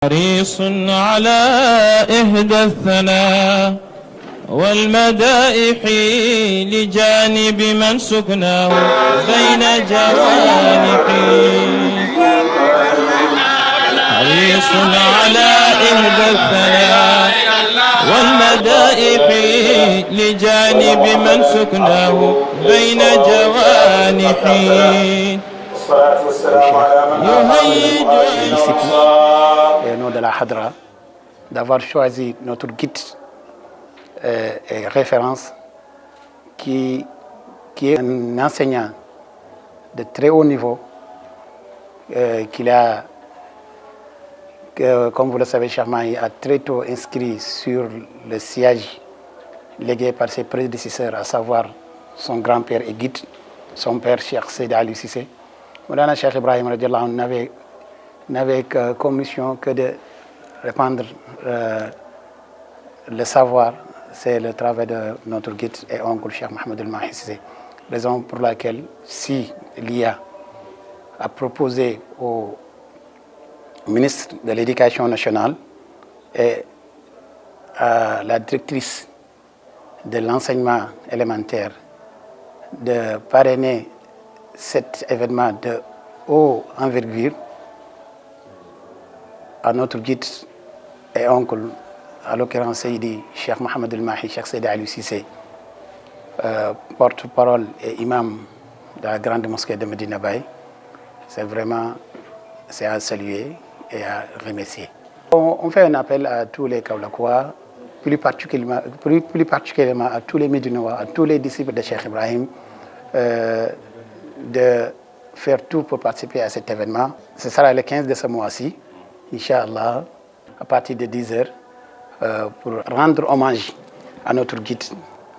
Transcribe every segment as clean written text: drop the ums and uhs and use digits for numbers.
حريص على إهدى الثناء والمدائح لجانب من سكناه بين جوانحي. حريص على إهدى الثناء والمدائح لجانب من سكناه بين جوانحي. Et nom de la Hadra, d'avoir choisi notre guide et référence qui est un enseignant de très haut niveau, comme vous le savez, Cheikh Mahi a très tôt inscrit sur le siège légué par ses prédécesseurs, à savoir son grand-père et guide, son père Cheikh Seydi Ali Cissé. Moulana Cheikh Ibrahim radiallahu anhu n'avait comme mission que de répandre le savoir. C'est le travail de notre guide et oncle Cheikh Mohamed El Mahi Cissé. Raison pour laquelle, si l'IA a proposé au ministre de l'Éducation nationale et à la directrice de l'enseignement élémentaire de parrainer cet événement de haut envergure, à notre guide et oncle, à l'occurrence Seydi Cheikh Mohamed El Mahi, Cheikh Seydi Ali Cissé, porte-parole et imam de la grande mosquée de Medina Baye, c'est à saluer et à remercier. On fait un appel à tous les Kaolakois, plus particulièrement à tous les Médinois, à tous les disciples de Cheikh Ibrahim, de faire tout pour participer à cet événement. Ce sera le 15 de ce mois-ci, Inch'Allah, à partir de 10h, pour rendre hommage à notre guide,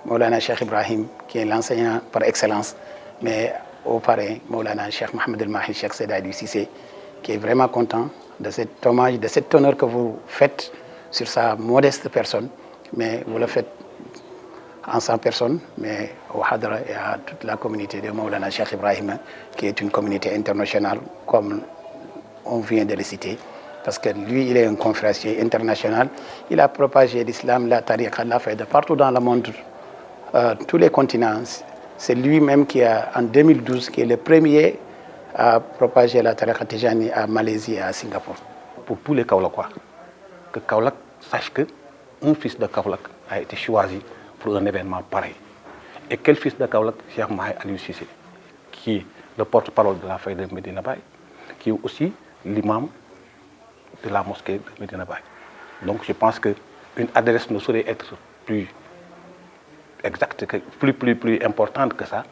Maulana Cheikh Ibrahim, qui est l'enseignant par excellence, mais au parrain, Maulana Cheikh Mohamed El Mahi, Cheikh Seydi Ali Cissé, qui est vraiment content de cet hommage, de cet honneur que vous faites sur sa modeste personne, mais vous le faites en 100 personnes, mais au Hadra et à toute la communauté de Maulana Cheikh Ibrahim, qui est une communauté internationale, comme on vient de le citer, parce que lui, il est un conférencier international. Il a propagé l'islam, la tariqa, la fait de partout dans le monde, tous les continents. C'est lui-même qui a, en 2012, qui est le premier à propager la tariqa Tijani à Malaisie et à Singapour. Pour tous les Kaolakois, que Kaolack sache qu'un fils de Kaolack a été choisi pour un événement pareil. Et quel fils de Kaolack? Cheikh Mahi Ali Cissé, qui est le porte-parole de la fête de Medina Baye, qui est aussi l'imam de la mosquée de Medina Baye. Donc je pense qu'une adresse ne saurait être plus exacte, plus importante que ça.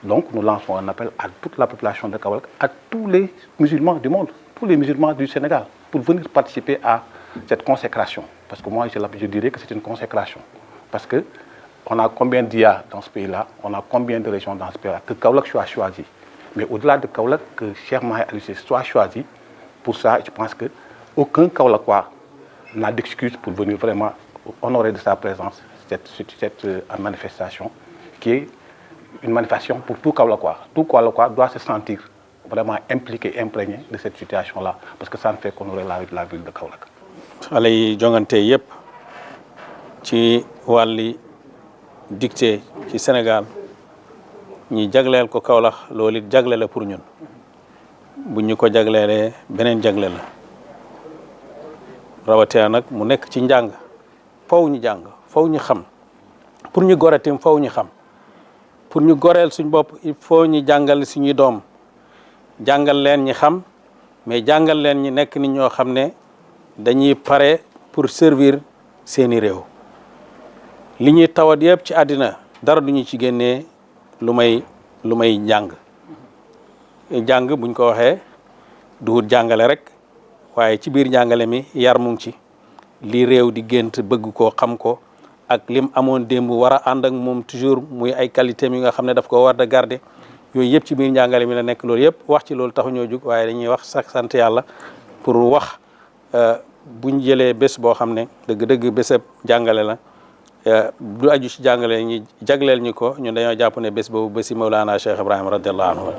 Donc nous lançons un appel à toute la population de Kaolack, à tous les musulmans du monde, tous les musulmans du Sénégal, pour venir participer à cette consécration. Parce que moi, je dirais que c'est une consécration. Parce que on a combien d'IA dans ce pays-là, on a combien de régions dans ce pays-là, que Kaolack soit choisi. Mais au-delà de Kaolack, que Cheikh Mahi Ali Cissé soit choisi, pour ça, je pense qu'aucun Kaolackois n'a d'excuse pour venir vraiment honorer de sa présence cette manifestation, qui est une manifestation pour tout Kaolackois. Tout Kaolackois doit se sentir vraiment impliqué, imprégné de cette situation-là, parce que ça ne fait qu'honorer la ville de Kaolack. xale yi jongante yëpp ci wàlli dictée ci Sénégal ñi jagleel ko Kaolack loolu it jagle la pour ñun bu ñu ko jagleelee beneen jagle la rawatina nag mu nekk ci njàng faw ñu jàng faw ñu xam pour ñu goretim faw ñu xam pour ñu goreel suñ bopp il faut ñu jàngal suñuy doom jàngal leen ñi xam mais jàngal leen ñi nekk nit ñoo xam ne dañuy pare pour servir seeni réew li ñuy tawat yëpp ci àddina dara duñu ci génnee lu may jàng buñ ko waxee du jàngale rek waaye ci biir jàngale mi yar mu ngi ci li réew di gént bëgg koo xam ko ak lim amoon démb war a ànd ak moom toujours muy ay qualité mi nga xam ne daf ko war da garder yooyu yëpp ci biir njàngale mi la nekk loolu yëpp wax ci loolu taxu ñoo jug waaye dañuy wax sax sant yàlla pour wax buñ jëlee bés boo xam ne dëgg-dëgg bésab jàngale la du aju ci jàngale ñi jagleel ñu ko ñun dañoo jàpp ne bés boobu bési Mawlana Cheikh Ibrahim radiallahu anhu